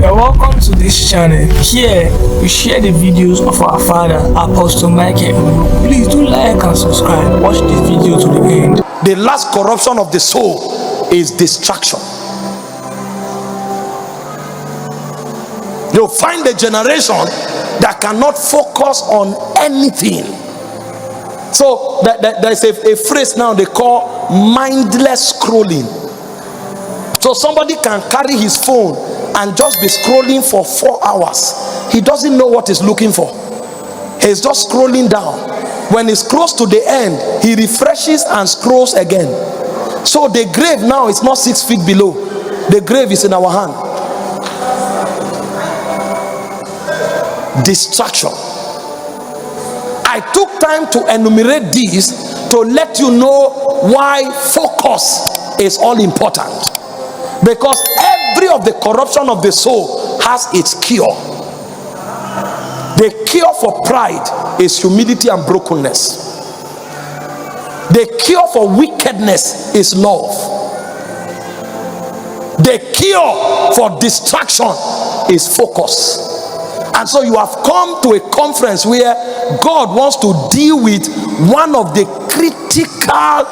You're welcome to this channel. Here we share the videos of our father, Apostle Michael Orokpo. Please do like and subscribe. Watch this video to the end. The last corruption of the soul is distraction. You'll find a generation that cannot focus on anything. So there's a phrase now they call mindless scrolling. So somebody can carry his phone and just be scrolling for 4 hours. He doesn't know what he's looking for. He's just scrolling down. When he scrolls to the end, he refreshes and scrolls again. So the grave now is not 6 feet below. The grave is in our hand. Distraction. I took time to enumerate these to let you know why focus is all important. Because every of the corruption of the soul has its cure. The cure for pride is humility and brokenness. The cure for wickedness is love. The cure for distraction is focus. And so you have come to a conference where God wants to deal with one of the critical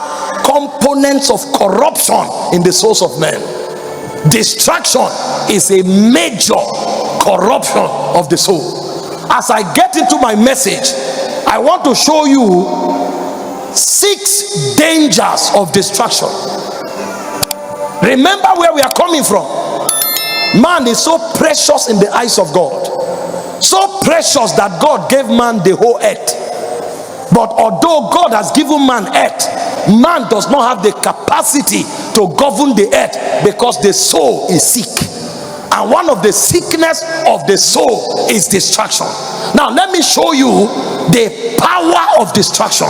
components of corruption in the souls of men. Distraction is a major corruption of the soul. As I get into my message, I want to show you 6 dangers of distraction. Remember where we are coming from. Man is so precious in the eyes of God. So precious that God gave man the whole earth. But although God has given man earth, man does not have the capacity to govern the earth because the soul is sick. And one of the sickness of the soul is distraction. Now let me show you the power of distraction.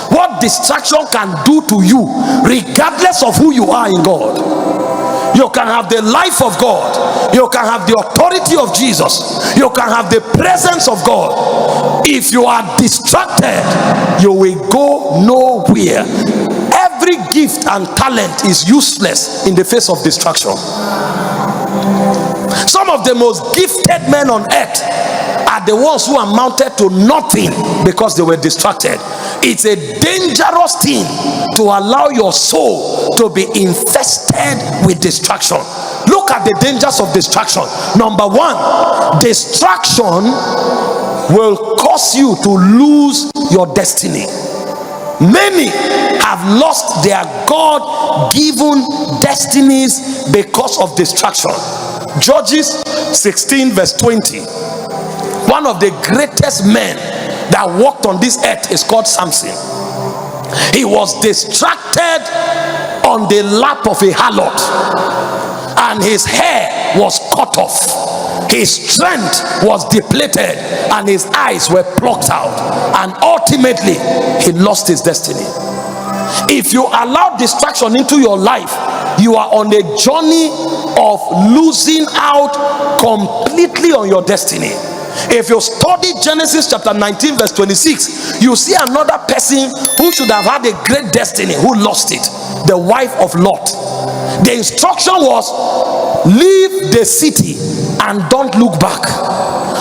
What distraction can do to you regardless of who you are in God. You can have the life of God. You can have the authority of Jesus. You can have the presence of God. If you are distracted, you will go nowhere. Every gift and talent is useless in the face of distraction. Some of the most gifted men on earth are the ones who amounted to nothing because they were distracted. It's a dangerous thing to allow your soul to be infested with distraction. Look at the dangers of distraction. Number 1, distraction will cause you to lose your destiny. Many have lost their God-given destinies because of distraction. Judges 16 verse 20. One of the greatest men that walked on this earth is called Samson. He was distracted on the lap of a harlot, and his hair was cut off. His strength was depleted, and his eyes were plucked out, and ultimately he lost his destiny. If you allow distraction into your life, you are on a journey of losing out completely on your destiny. If you study Genesis chapter 19 verse 26, you see another person who should have had a great destiny who lost it. The wife of Lot. The instruction was, leave the city and don't look back.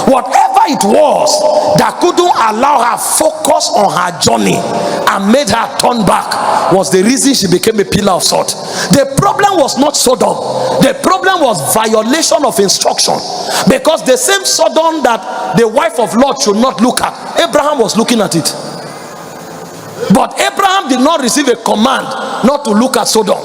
Whatever it was that couldn't allow her focus on her journey and made her turn back was the reason she became a pillar of salt. The problem was not Sodom. The problem was violation of instruction. Because the same Sodom that the wife of Lot should not look at, Abraham was looking at it. But Abraham did not receive a command not to look at Sodom.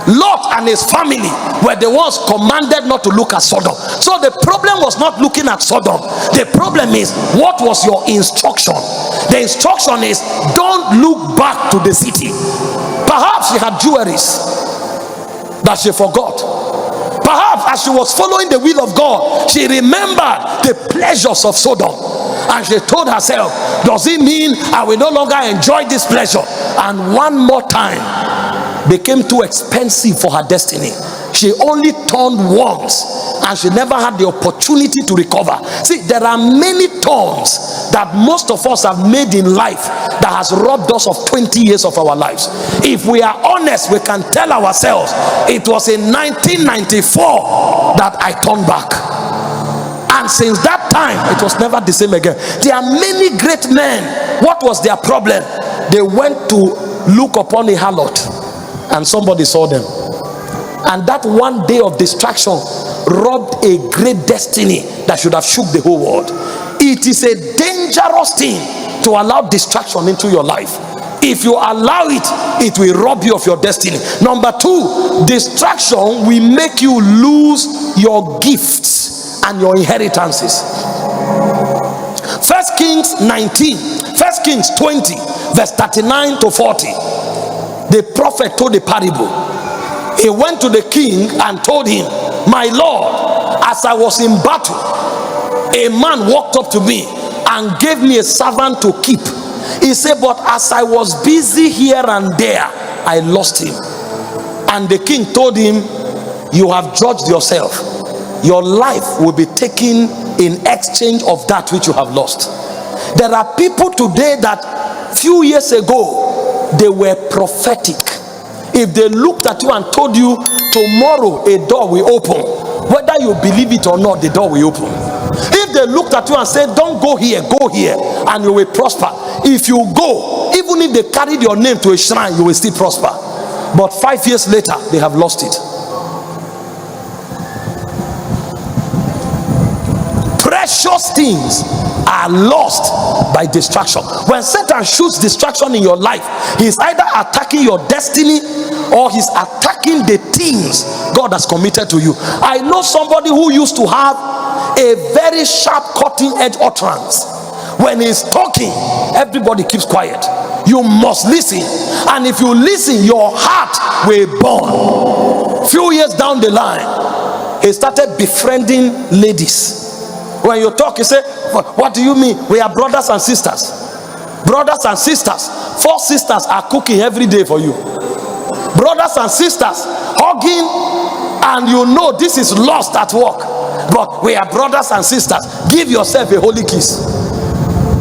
Lot and his family were the ones commanded not to look at Sodom. So the problem was not looking at Sodom. The problem is, what was your instruction? The instruction is, don't look back to the city. Perhaps she had jewelries that she forgot. Perhaps as she was following the will of God, she remembered the pleasures of Sodom, and she told herself, does it mean I will no longer enjoy this pleasure? And one more time became too expensive for her destiny. She only turned once, and she never had the opportunity to recover. See, there are many turns that most of us have made in life that has robbed us of 20 years of our lives. If we are honest, we can tell ourselves, it was in 1994 that I turned back. And since that time, it was never the same again. There are many great men. What was their problem? They went to look upon a harlot, and somebody saw them. And that one day of distraction robbed a great destiny that should have shook the whole world. It is a dangerous thing to allow distraction into your life. If you allow it, it will rob you of your destiny. Number two, distraction will make you lose your gifts and your inheritances. 1 Kings 20 verse 39 to 40. The prophet told a parable. He went to the king and told him, my lord, as I was in battle, a man walked up to me and gave me a servant to keep. He said, but as I was busy here and there, I lost him. And the king told him, you have judged yourself. Your life will be taken in exchange of that which you have lost. There are people today that few years ago, they were prophetic. If they looked at you and told you tomorrow a door will open, whether you believe it or not, the door will open. If they looked at you and said, don't go here, and you will prosper. If you go, even if they carried your name to a shrine, you will still prosper. But 5 years later, they have lost it. Precious things are lost by distraction. When Satan shoots distraction in your life, he's either attacking your destiny or he's attacking the things God has committed to you. I know somebody who used to have a very sharp cutting edge utterance. When he's talking, everybody keeps quiet. You must listen, and if you listen, your heart will burn. Few years down the line, he started befriending ladies. When you talk, you say, what do you mean? We are brothers and sisters. Brothers and sisters. 4 sisters are cooking every day for you. Brothers and sisters hugging, and you know this is lost at work. But we are brothers and sisters. Give yourself a holy kiss.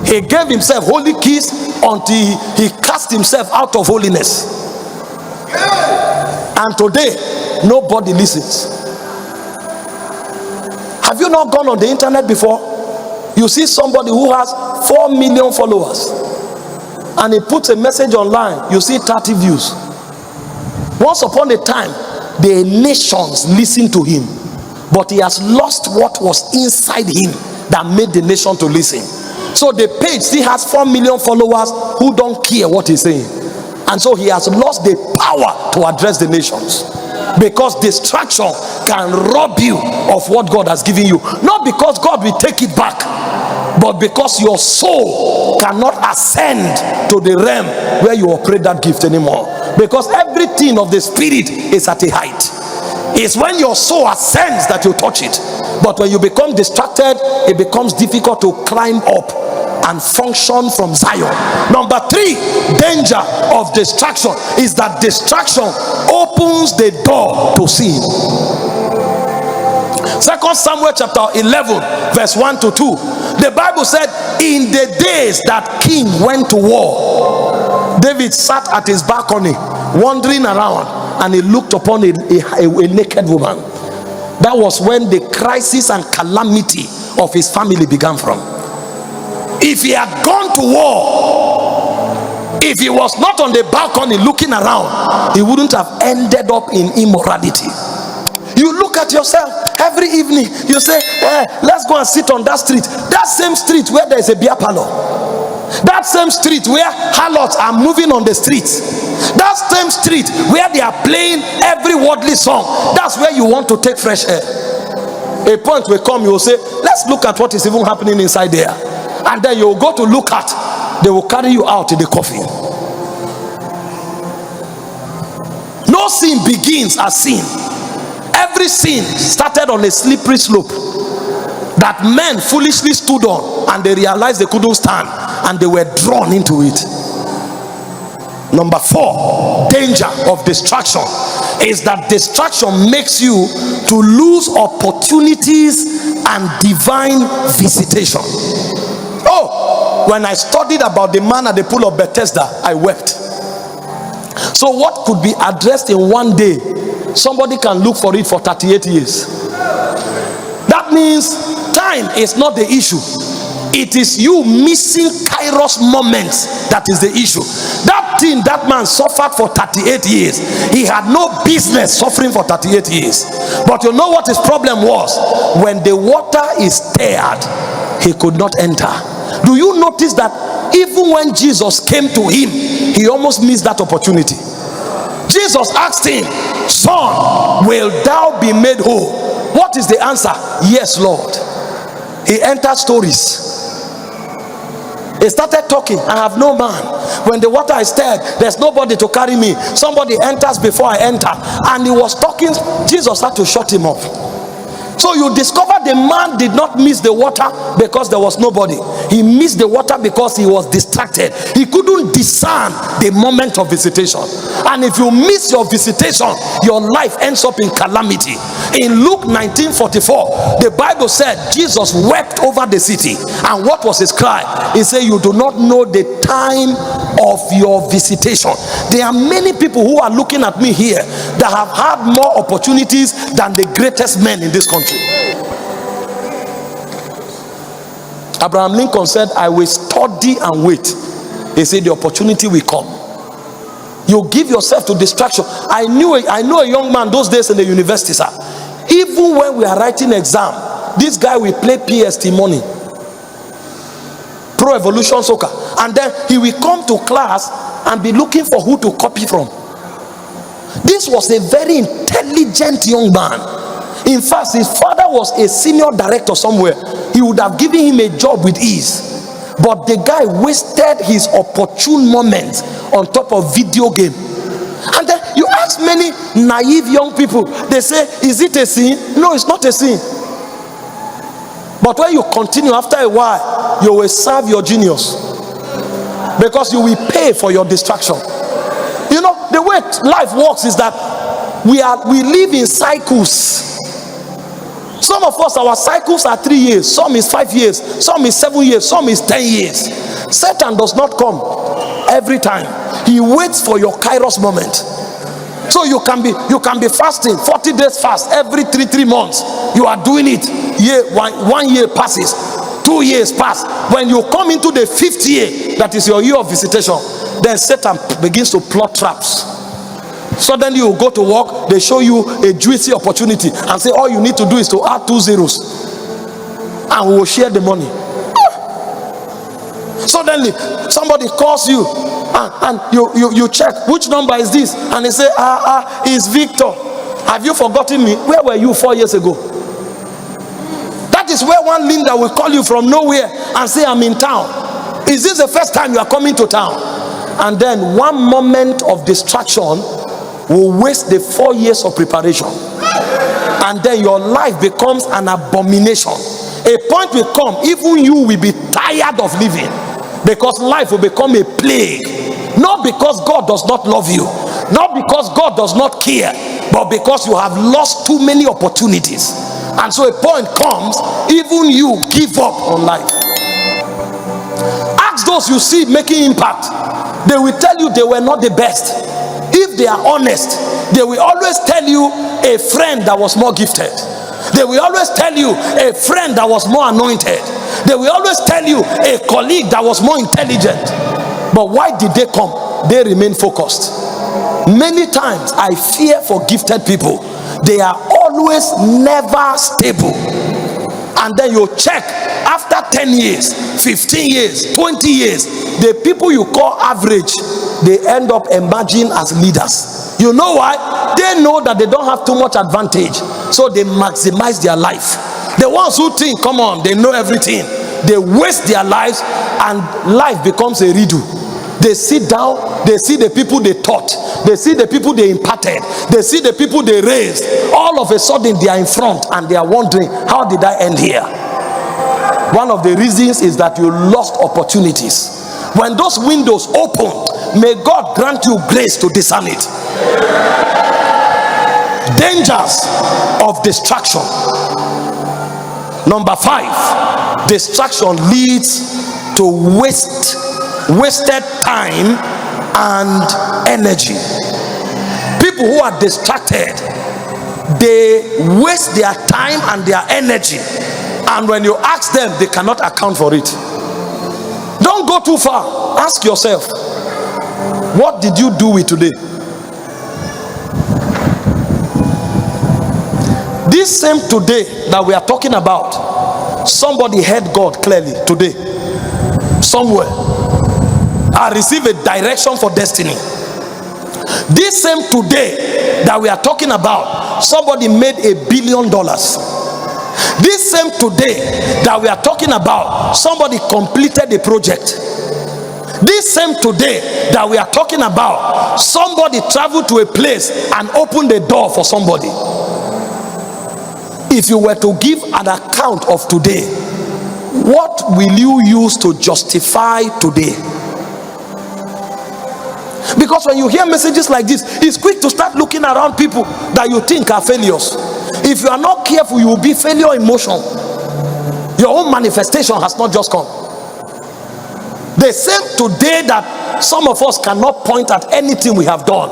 He gave himself holy kiss until he cast himself out of holiness. And today, nobody listens. Have you not gone on the internet before? You see somebody who has 4 million followers, and he puts a message online, you see 30 views. Once upon a time, the nations listened to him, but he has lost what was inside him that made the nation to listen. So the page still has 4 million followers who don't care what he's saying, and so he has lost the power to address the nations. Because distraction can rob you of what God has given you. Not because God will take it back, but because your soul cannot ascend to the realm where you operate that gift anymore. Because everything of the spirit is at a height. It's when your soul ascends that you touch it. But when you become distracted, it becomes difficult to climb up and function from Zion. Number 3, danger of distraction is that distraction opens the door to sin. 2 Samuel chapter 11 verse 1 to 2. The Bible said, in the days that king went to war, David sat at his balcony wandering around, and he looked upon a naked woman. That was when the crisis and calamity of his family began from. If he had gone to war, if he was not on the balcony looking around, he wouldn't have ended up in immorality. You look at yourself every evening, you say, let's go and sit on that street. That same street where there is a beer parlor. That same street where harlots are moving on the streets. That same street where they are playing every worldly song. That's where you want to take fresh air. A point will come, you will say, let's look at what is even happening inside there. And then you will go to look at, they will carry you out in the coffin. No sin begins as sin. Every sin started on a slippery slope that men foolishly stood on, and they realized they couldn't stand, and they were drawn into it. Number 4, danger of distraction is that distraction makes you to lose opportunities and divine visitation. Oh, when I studied about the man at the pool of Bethesda, I wept. So what could be addressed in one day, somebody can look for it for 38 years. That means time is not the issue. It is you missing Kairos moments that is the issue. That thing that man suffered for 38 years, he had no business suffering for 38 years. But you know what his problem was? When the water is stirred, he could not enter. Do you notice that even when Jesus came to him, he almost missed that opportunity? Jesus asked him, son, will thou be made whole? What is the answer? Yes, Lord. He entered stories. He started talking. I have no man. When the water is stirred, there's nobody to carry me. Somebody enters before I enter. And he was talking. Jesus had to shut him up. So you discover the man did not miss the water because there was nobody. He missed the water because he was distracted. He couldn't discern the moment of visitation. And if you miss your visitation, your life ends up in calamity. In Luke 19:44, the Bible said Jesus wept over the city. And what was his cry? He said, you do not know the time of your visitation. There are many people who are looking at me here that have had more opportunities than the greatest men in this country. Abraham Lincoln said, I will study and wait. He said the opportunity will come. You give yourself to distraction. I know a young man those days in the university, sir. Even when we are writing exam, this guy will play PST money, Pro Evolution Soccer, and then he will come to class and be looking for who to copy from. This was a very intelligent young man. In fact, his father was a senior director somewhere. He would have given him a job with ease. But the guy wasted his opportune moments on top of video game. And then you ask many naive young people, they say, is it a sin? No, it's not a sin. But when you continue, after a while, you will serve your genius, because you will pay for your distraction. You know, the way life works is that we live in cycles. Some of us, our cycles are 3 years, some is 5 years, some is 7 years, some is 10 years. Satan does not come every time. He waits for your Kairos moment. So you can be fasting 40 days fast every 3 months. You are doing it. One year passes, 2 years pass. When you come into the 5th year, that is your year of visitation, then Satan begins to plot traps. Suddenly you go to work, they show you a juicy opportunity and say all you need to do is to add 2 zeros and we will share the money. Suddenly somebody calls you and you check, which number is this? And they say, it's Victor. Have you forgotten me? Where were you 4 years ago? That is where one Linda will call you from nowhere and say, I'm in town. Is this the first time you are coming to town? And then one moment of distraction will waste the 4 years of preparation, and then your life becomes an abomination. A point will come, even you will be tired of living, because life will become a plague. Not because God does not love you, not because God does not care, but because you have lost too many opportunities. And so a point comes, even you give up on life. Ask those you see making impact. They will tell you they were not the best. If they are honest, they will always tell you a friend that was more gifted. They will always tell you a friend that was more anointed. They will always tell you a colleague that was more intelligent. But why did they come? They remain focused. Many times I fear for gifted people. They are always never stable. And then you check after 10 years, 15 years, 20 years, the people you call average, they end up emerging as leaders. You know why? They know that they don't have too much advantage, so they maximize their life. The ones who think, come on, they know everything, they waste their lives, and life becomes a redo. They sit down, they see the people they taught, they see the people they imparted, they see the people they raised. All of a sudden they are in front and they are wondering, how did I end here? One of the reasons is that you lost opportunities. When those windows open, may God grant you grace to discern it. Dangers of distraction. Number 5, distraction leads to wasted time and energy. People who are distracted, they waste their time and their energy, and when you ask them, they cannot account for it. Don't go too far. Ask yourself, what did you do with today? This same today that we are talking about, somebody heard God clearly today, somewhere. I received a direction for destiny. This same today that we are talking about, somebody made $1 billion. This same today that we are talking about, somebody completed a project. This same today that we are talking about, somebody traveled to a place and opened the door for somebody. If you were to give an account of today, what will you use to justify today? Because when you hear messages like this, it's quick to start looking around people that you think are failures. If you are not careful, you will be failure in motion. Your own manifestation has not just come. The same today that some of us cannot point at anything we have done.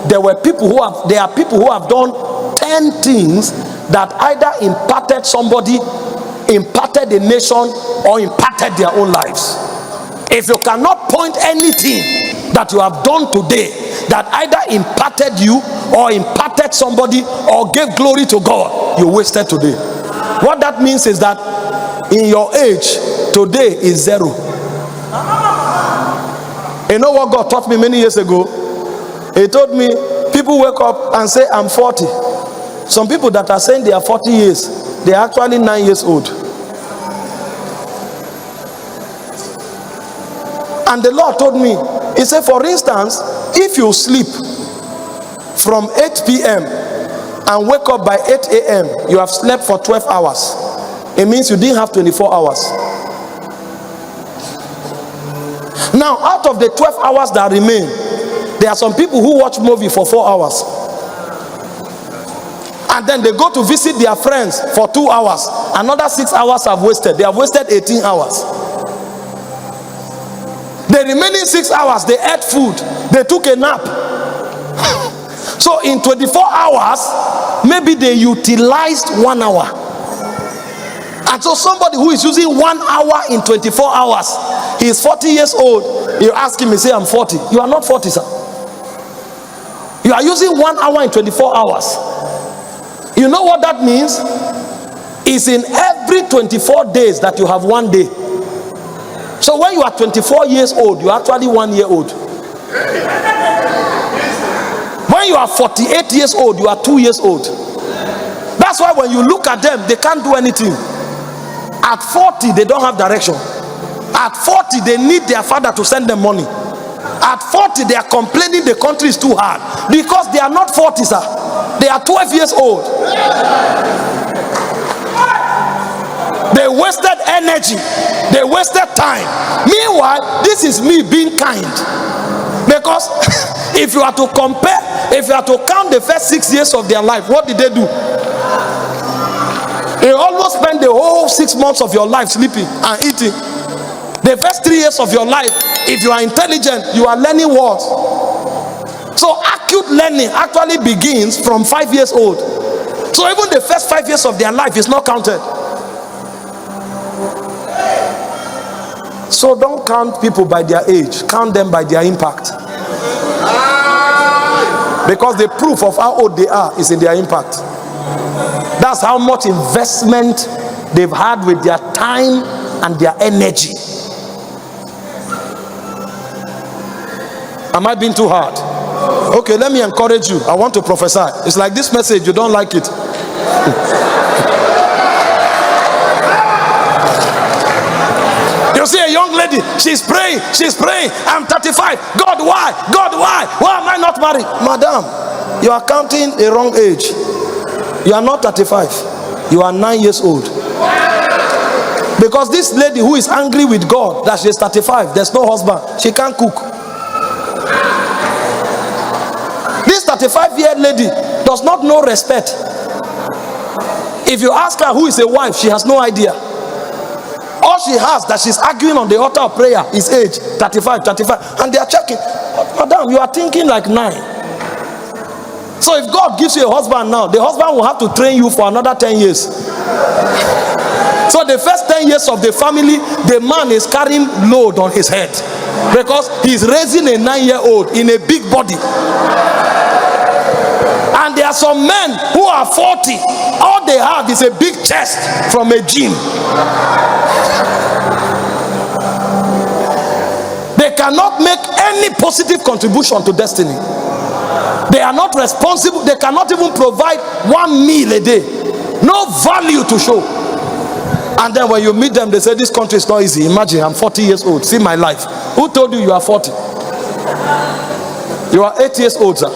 There are people who have done 10 things that either impacted somebody, impacted a nation, or impacted their own lives. If you cannot point anything that you have done today that either impacted you or impacted somebody or gave glory to God, you wasted today. What that means is that in your age, today is 0. You know what God taught me many years ago? He told me, people wake up and say, I'm 40. Some people that are saying they are 40 years, they are actually 9 years old. And the Lord told me, he said, for instance, if you sleep from 8 p.m. and wake up by 8 a.m., you have slept for 12 hours. It means you didn't have 24 hours. Now, out of the 12 hours that remain, there are some people who watch movie for 4 hours. And then they go to visit their friends for 2 hours. Another 6 hours have wasted. They have wasted 18 hours. The remaining 6 hours, they ate food. They took a nap. So in 24 hours, maybe they utilized 1 hour. And so somebody who is using 1 hour in 24 hours, he is 40 years old. You ask him, he say, I'm 40. You are not 40, sir. You are using 1 hour in 24 hours. You know what that means? It's in every 24 days that you have 1 day. So when you are 24 years old, you are actually 1 year old. When you are 48 years old, you are 2 years old. That's why when you look at them, they can't do anything. At 40, they don't have direction. At 40, they need their father to send them money. At 40, they are complaining the country is too hard. Because they are not 40, sir. They are 12 years old. They wasted energy. They wasted time. Meanwhile, this is me being kind. Because if you are to compare, if you are to count the first 6 years of their life, what did they do? They almost spend the whole 6 months of your life sleeping and eating. The first 3 years of your life, if you are intelligent, you are learning words. So acute learning actually begins from 5 years old. So even the first 5 years of their life is not counted. So don't count people by their age, count them by their impact. Because the proof of how old they are is in their impact. That's how much investment they've had with their time and their energy. Am I being too hard? Okay, let me encourage you. I want to prophesy. It's like this message, you don't like it. You see a young lady, she's praying. I'm 35. God, why? God, why? Why am I not married? Madam, you are counting the wrong age. You are not 35. You are 9 years old. Because this lady who is angry with God that she's 35, there's no husband, she can't cook. This 35-year lady does not know respect. If you ask her who is a wife, she has no idea. All she has that she's arguing on the altar of prayer is age, 35. And they are checking. Madam, you are thinking like 9. So if God gives you a husband now, the husband will have to train you for another 10 years. So the first 10 years of the family, the man is carrying load on his head because he's raising a 9-year-old in a big body. And there are some men who are 40. All they have is a big chest from a gym. They cannot make any positive contribution to destiny. They are not responsible. They cannot even provide 1 meal a day. No value to show. And then when you meet them, they say, this country is not easy. Imagine, I'm 40 years old. See my life. Who told you you are 40? You are 8 years old, sir.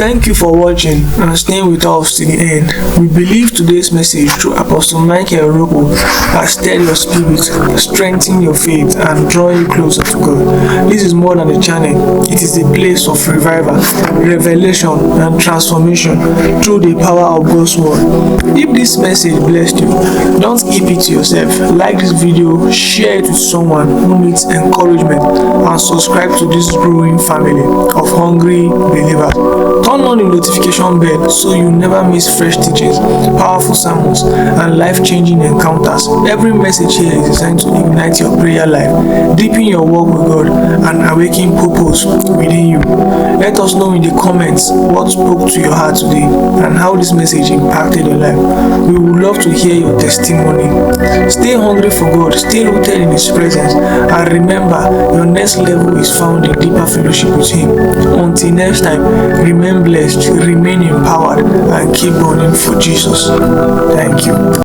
Thank you for watching and staying with us to the end. We believe today's message through Apostle Michael Orokpo has stirred your spirit, strengthened your faith, and drawn you closer to God. This is more than a channel. It is a place of revival, revelation, and transformation through the power of God's word. If this message blessed you, don't keep it to yourself. Like this video, share it with someone who needs encouragement, and subscribe to this growing family of hungry believers. Turn on the notification bell so you never miss fresh teachings, powerful sermons, and life-changing encounters. Every message here is designed to ignite your prayer life, deepen your walk with God, and awaken purpose within you. Let us know in the comments what spoke to your heart today and how this message impacted your life. We would love to hear your testimony. Stay hungry for God, stay rooted in His presence, and remember, your next level is found in deeper fellowship with Him. Until next time, remain blessed, remain empowered, and keep burning for Jesus. Thank you.